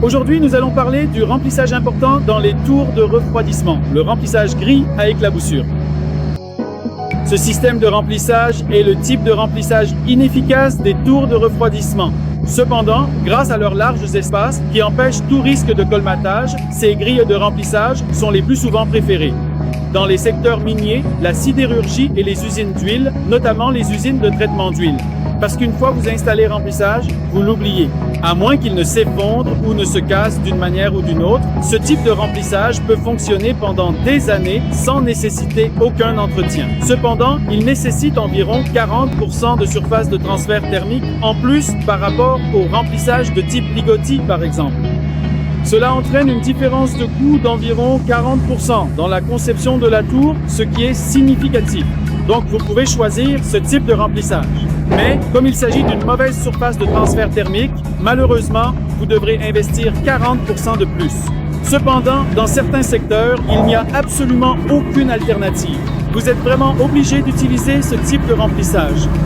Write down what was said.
Aujourd'hui, nous allons parler du remplissage important dans les tours de refroidissement, le remplissage gris à éclaboussure. Ce système de remplissage est le type de remplissage inefficace des tours de refroidissement. Cependant, grâce à leurs larges espaces qui empêchent tout risque de colmatage, ces grilles de remplissage sont les plus souvent préférées. Dans les secteurs miniers, la sidérurgie et les usines d'huile, notamment les usines de traitement d'huile. Parce qu'une fois vous installez remplissage, vous l'oubliez. À moins qu'il ne s'effondre ou ne se casse d'une manière ou d'une autre, ce type de remplissage peut fonctionner pendant des années sans nécessiter aucun entretien. Cependant, il nécessite environ 40% de surface de transfert thermique en plus par rapport au remplissage de type Ligotti par exemple. Cela entraîne une différence de coût d'environ 40% dans la conception de la tour, ce qui est significatif. Donc vous pouvez choisir ce type de remplissage. Mais comme il s'agit d'une mauvaise surface de transfert thermique, malheureusement, vous devrez investir 40% de plus. Cependant, dans certains secteurs, il n'y a absolument aucune alternative. Vous êtes vraiment obligé d'utiliser ce type de remplissage.